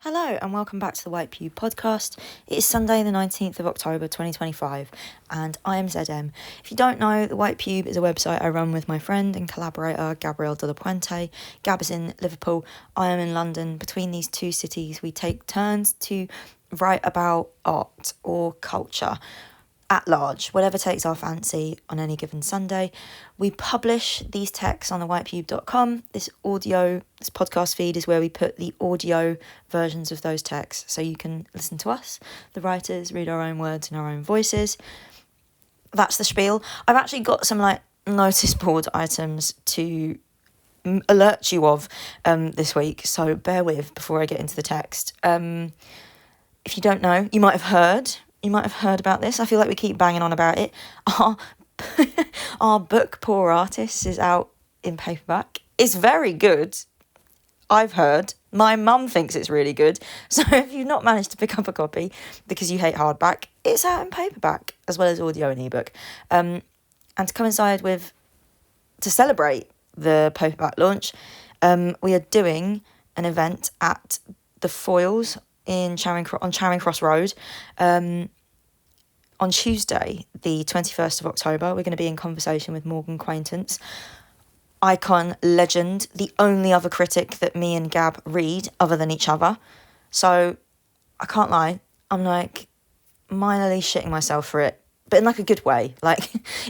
Hello and welcome back to the White Pew podcast. It is Sunday the 19th of October 2025 and I am ZM. If you don't know, the White Pew is a website I run with my friend and collaborator Gabrielle de la Puente. Gab is in Liverpool, I am in London. Between these two cities we take turns to write about art or culture at large, whatever takes our fancy on any given Sunday. We publish these texts on the whitepube.com. This podcast feed is where we put the audio versions of those texts so you can listen to us, the writers, read our own words in our own voices. That's the spiel. I've actually got some notice board items to alert you of this week, so bear with before I get into the text. If you don't know, you might have heard about this. I feel like we keep banging on about it. Our book, Poor Artists, is out in paperback. It's very good, I've heard. My mum thinks it's really good. So if you've not managed to pick up a copy because you hate hardback, it's out in paperback as well as audio and ebook. And to celebrate the paperback launch, we are doing an event at the Foyles on Charing Cross Road. On Tuesday, the 21st of October, we're going to be in conversation with Morgan Quaintance, icon, legend, the only other critic that me and Gab read other than each other. So I can't lie, I'm minorly shitting myself for it, but in a good way,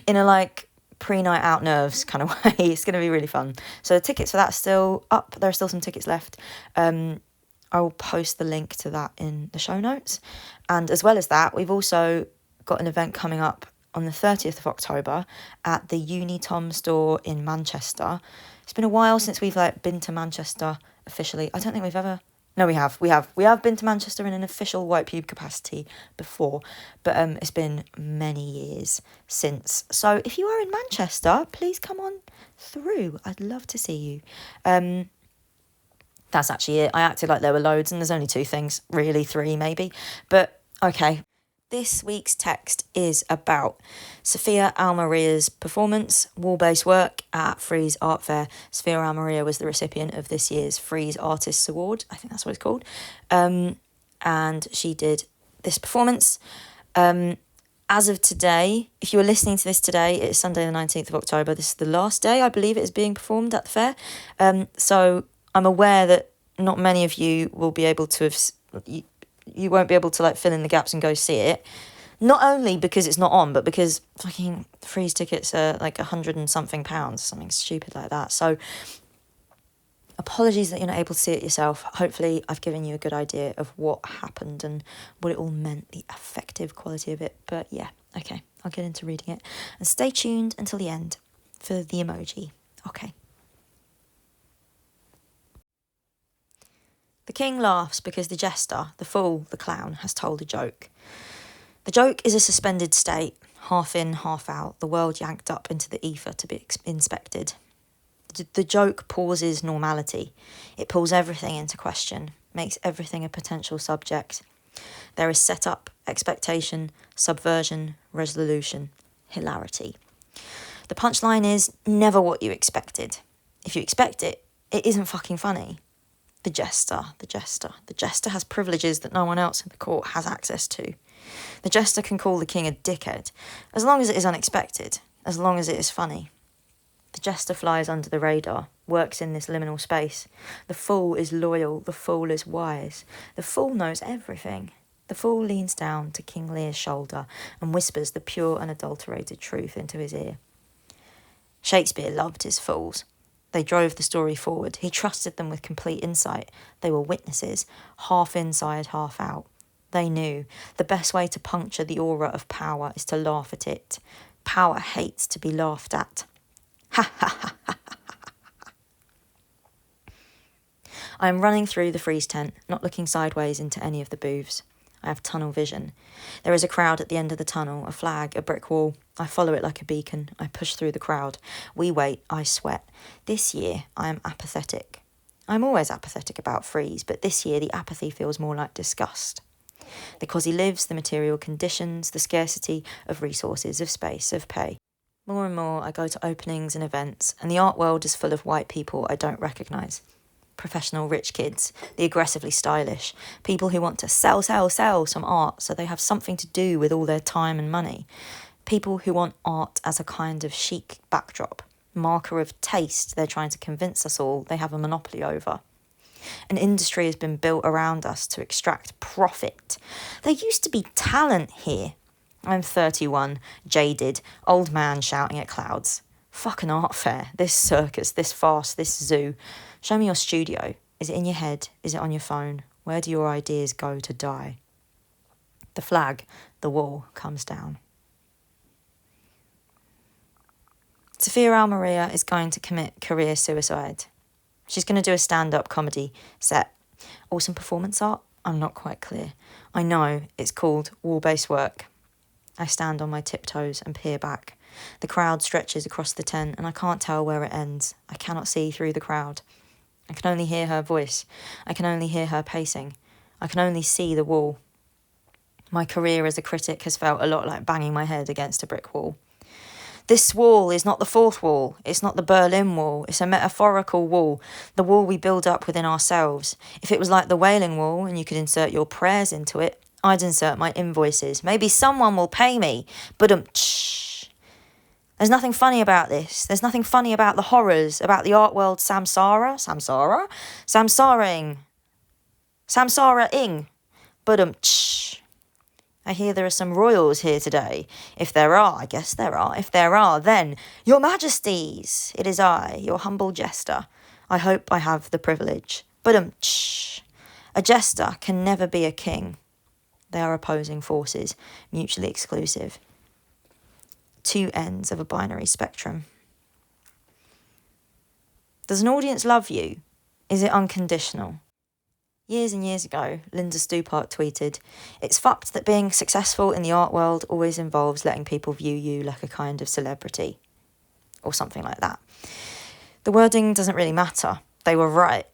in a pre-night out nerves kind of way. It's going to be really fun. So the tickets for that are still up. There are still some tickets left. I will post the link to that in the show notes. And as well as that, we've also got an event coming up on the 30th of October at the Unitom store in Manchester. It's been a while since we've been to Manchester officially. I don't think we've ever... No, we have. We have been to Manchester in an official White Pew capacity before, but it's been many years since. So if you are in Manchester, please come on through. I'd love to see you. That's actually it. I acted like there were loads and there's only 2 things, really 3 maybe. But okay. This week's text is about Sophia Almaria's performance, wall-based work at Frieze Art Fair. Sophia Almaria was the recipient of this year's Frieze Artists Award. I think that's what it's called. And she did this performance. As of today, if you are listening to this today, it's Sunday the 19th of October. This is the last day, I believe, it is being performed at the fair. So I'm aware that not many of you will be able to have... You won't be able to fill in the gaps and go see it. Not only because it's not on, but because fucking Frieze tickets are £100 and something, something stupid like that. So apologies that you're not able to see it yourself. Hopefully I've given you a good idea of what happened and what it all meant, the effective quality of it. But yeah, okay, I'll get into reading it. And stay tuned until the end for the emoji. Okay. The king laughs because the jester, the fool, the clown, has told a joke. The joke is a suspended state, half in, half out, the world yanked up into the ether to be inspected. The joke pauses normality. It pulls everything into question, makes everything a potential subject. There is setup, expectation, subversion, resolution, hilarity. The punchline is never what you expected. If you expect it, it isn't fucking funny. The jester has privileges that no one else in the court has access to. The jester can call the king a dickhead, as long as it is unexpected, as long as it is funny. The jester flies under the radar, works in this liminal space. The fool is loyal, the fool is wise. The fool knows everything. The fool leans down to King Lear's shoulder and whispers the pure and adulterated truth into his ear. Shakespeare loved his fools. They drove the story forward. He trusted them with complete insight. They were witnesses, half inside, half out. They knew the best way to puncture the aura of power is to laugh at it. Power hates to be laughed at. Ha ha ha ha ha ha. I am running through the Frieze tent, not looking sideways into any of the booths. I have tunnel vision. There is a crowd at the end of the tunnel, a flag, a brick wall. I follow it like a beacon. I push through the crowd. We wait. I sweat. This year, I am apathetic. I'm always apathetic about Frieze, but this year the apathy feels more like disgust. The cosy lives, the material conditions, the scarcity of resources, of space, of pay. More and more, I go to openings and events, and the art world is full of white people I don't recognise. professional rich kids, the aggressively stylish, people who want to sell some art so they have something to do with all their time and money, people who want art as a kind of chic backdrop, marker of taste they're trying to convince us all they have a monopoly over. An industry has been built around us to extract profit. There used to be talent here. I'm 31, jaded, old man shouting at clouds. Fuck an art fair, this circus, this farce, this zoo. Show me your studio. Is it in your head? Is it on your phone? Where do your ideas go to die? The flag, the wall, comes down. Sophia Almeria is going to commit career suicide. She's going to do a stand-up comedy set. Or some performance art? I'm not quite clear. I know it's called wall-based work. I stand on my tiptoes and peer back. The crowd stretches across the tent and I can't tell where it ends. I cannot see through the crowd. I can only hear her voice. I can only hear her pacing. I can only see the wall. My career as a critic has felt a lot like banging my head against a brick wall. This wall is not the fourth wall. It's not the Berlin Wall. It's a metaphorical wall, the wall we build up within ourselves. If it was like the Wailing Wall and you could insert your prayers into it, I'd insert my invoices. Maybe someone will pay me. There's nothing funny about this. There's nothing funny about the horrors, about the art world samsara-ing. I hear there are some royals here today. If there are, I guess there are. If there are, then, your majesties, it is I, your humble jester. I hope I have the privilege. A jester can never be a king. They are opposing forces, mutually exclusive. Two ends of a binary spectrum. Does an audience love you? Is it unconditional? Years and years ago, Linda Stupart tweeted, "It's fucked that being successful in the art world always involves letting people view you like a kind of celebrity." Or something like that. The wording doesn't really matter. They were right.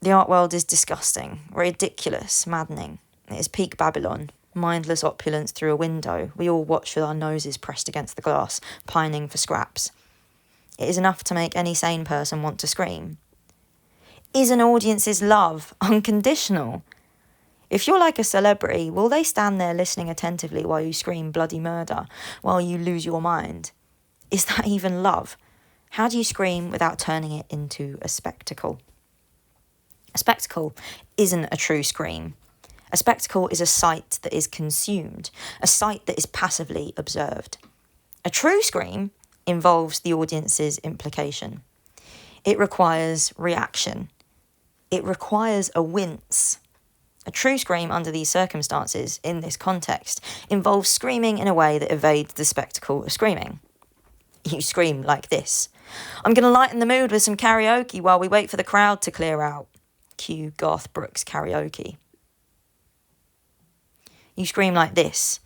The art world is disgusting, ridiculous, maddening. It is peak Babylon. Mindless opulence through a window. We all watch with our noses pressed against the glass, pining for scraps. It is enough to make any sane person want to scream. Is an audience's love unconditional? If you're like a celebrity, will they stand there listening attentively while you scream bloody murder, while you lose your mind? Is that even love? How do you scream without turning it into a spectacle? A spectacle isn't a true scream. A spectacle is a sight that is consumed, a sight that is passively observed. A true scream involves the audience's implication. It requires reaction. It requires a wince. A true scream under these circumstances, in this context, involves screaming in a way that evades the spectacle of screaming. You scream like this. I'm going to lighten the mood with some karaoke while we wait for the crowd to clear out. Cue Garth Brooks karaoke. You scream like this.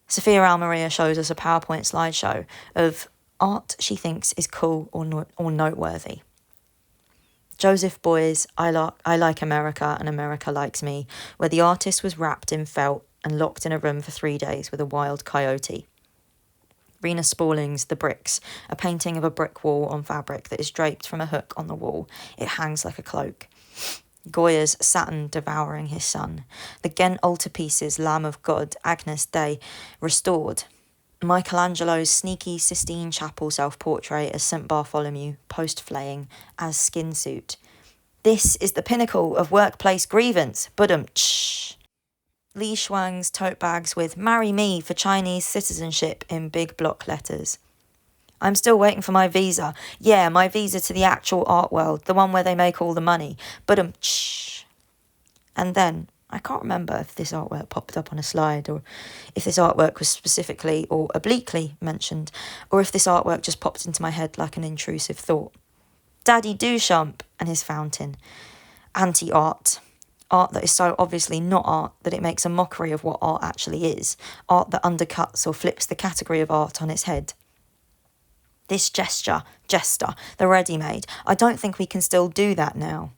Sophia Almeria shows us a PowerPoint slideshow of art she thinks is cool or noteworthy. Joseph Boy's I Like America and America Likes Me, where the artist was wrapped in felt and locked in a room for 3 days with a wild coyote. Rena Spalling's The Bricks, a painting of a brick wall on fabric that is draped from a hook on the wall. It hangs like a cloak. Goya's Saturn devouring his son. The Ghent altarpieces Lamb of God, Agnus Dei, restored. Michelangelo's sneaky Sistine Chapel self-portrait as St. Bartholomew, post-flaying, as skin suit. This is the pinnacle of workplace grievance. Li Shuang's tote bags with "Marry me for Chinese citizenship" in big block letters. I'm still waiting for my visa. Yeah, my visa to the actual art world, the one where they make all the money. And then, I can't remember if this artwork popped up on a slide or if this artwork was specifically or obliquely mentioned, or if this artwork just popped into my head like an intrusive thought. Daddy Duchamp and his fountain. Anti-art. Art that is so obviously not art that it makes a mockery of what art actually is. Art that undercuts or flips the category of art on its head. This Jester, the ready-made. I don't think we can still do that now.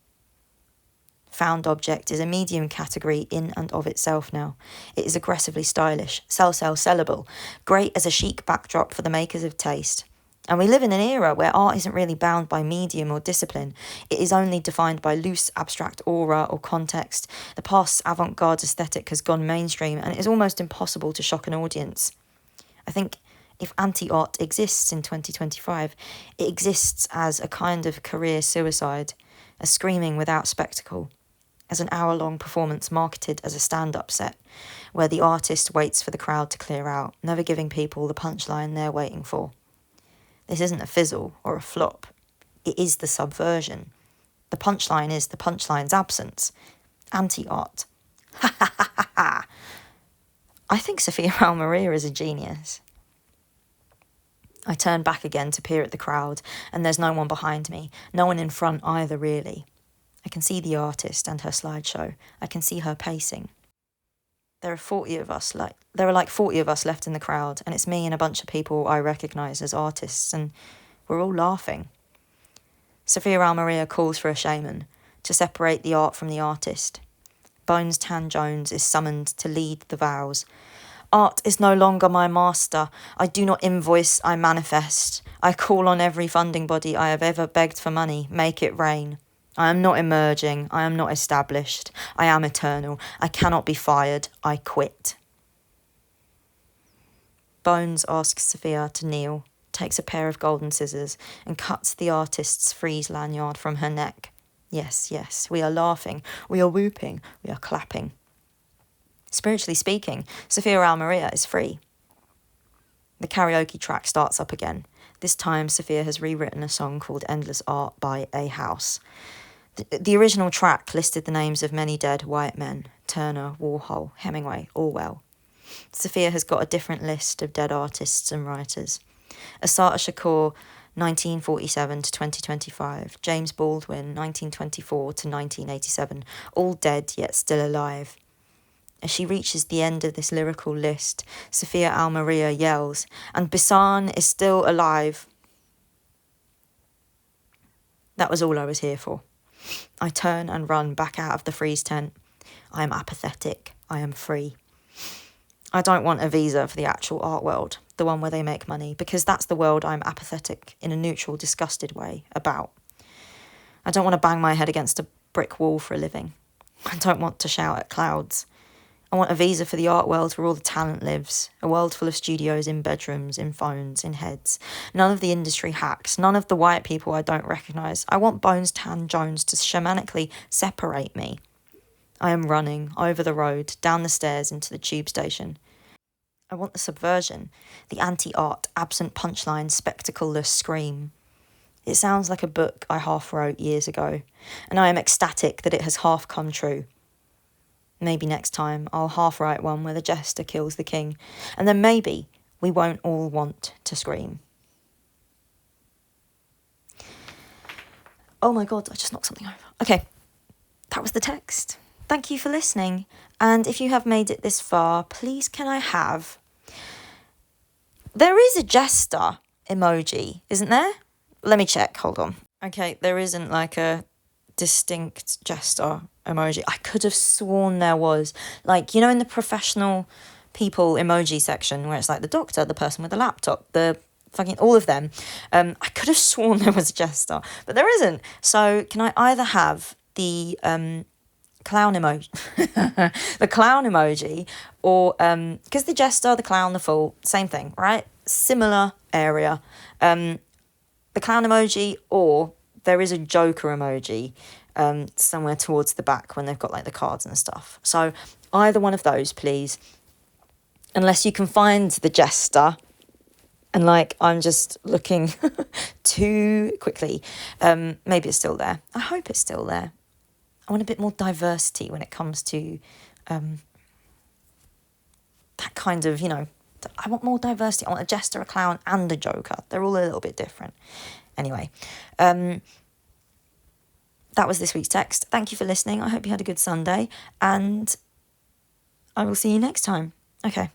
Found object is a medium category in and of itself now. It is aggressively stylish, sellable, great as a chic backdrop for the makers of taste. And we live in an era where art isn't really bound by medium or discipline. It is only defined by loose, abstract aura or context. The past's avant-garde aesthetic has gone mainstream, and it is almost impossible to shock an audience. I think if anti-art exists in 2025, it exists as a kind of career suicide, a screaming without spectacle, as an hour-long performance marketed as a stand-up set, where the artist waits for the crowd to clear out, never giving people the punchline they're waiting for. This isn't a fizzle or a flop. It is the subversion. The punchline is the punchline's absence. Anti-art. Ha ha ha ha ha. I think Sophia Almeria is a genius. I turn back again to peer at the crowd, and there's no one behind me, no one in front either, really. I can see the artist and her slideshow. I can see her pacing. There are 40 of us, there are like 40 of us left in the crowd, and it's me and a bunch of people I recognise as artists, and we're all laughing. Sophia Almeria calls for a shaman to separate the art from the artist. Bones Tan Jones is summoned to lead the vows. Art is no longer my master. I do not invoice, I manifest. I call on every funding body I have ever begged for money. Make it rain. I am not emerging. I am not established. I am eternal. I cannot be fired. I quit. Bones asks Sophia to kneel, takes a pair of golden scissors, and cuts the artist's frieze lanyard from her neck. Yes, yes, we are laughing. We are whooping. We are clapping. Spiritually speaking, Sophia Almeria is free. The karaoke track starts up again. This time, Sophia has rewritten a song called Endless Art by A House. The original track listed the names of many dead white men: Turner, Warhol, Hemingway, Orwell. Sophia has got a different list of dead artists and writers. Assata Shakur, 1947 to 2025. James Baldwin, 1924 to 1987. All dead, yet still alive. As she reaches the end of this lyrical list, Sophia Almeria yells, "And Bisan is still alive." That was all I was here for. I turn and run back out of the freeze tent. I am apathetic. I am free. I don't want a visa for the actual art world, the one where they make money, because that's the world I'm apathetic, in a neutral, disgusted way, about. I don't want to bang my head against a brick wall for a living. I don't want to shout at clouds. I want a visa for the art world where all the talent lives, a world full of studios in bedrooms, in phones, in heads. None of the industry hacks, none of the white people I don't recognise. I want Bones Tan Jones to shamanically separate me. I am running over the road, down the stairs into the tube station. I want the subversion, the anti-art, absent punchline, spectacleless scream. It sounds like a book I half wrote years ago, and I am ecstatic that it has half come true. Maybe next time I'll half write one where the Jester kills the king, and then maybe we won't all want to scream. Oh my God, I just knocked something over. Okay, that was the text. Thank you for listening. And if you have made it this far, please can I have... There is a Jester emoji, isn't there? Let me check, hold on. Okay, there isn't like a distinct Jester emoji. I could have sworn there was. Like, you know, in the professional people emoji section where it's like the doctor, the person with the laptop, the fucking all of them. I could have sworn there was a Jester, but there isn't. So can I either have the clown emoji, the clown emoji, or because the Jester, the clown, the fool, same thing, right? Similar area. The clown emoji, or there is a Joker emoji somewhere towards the back when they've got like the cards and stuff. So either one of those, please. Unless you can find the Jester, and like I'm just looking too quickly. Maybe it's still there. I hope it's still there. I want a bit more diversity when it comes to that kind of, you know, I want more diversity. I want a Jester, a clown, and a Joker. They're all a little bit different. Anyway, that was this week's text. Thank you for listening. I hope you had a good Sunday, and I will see you next time. Okay.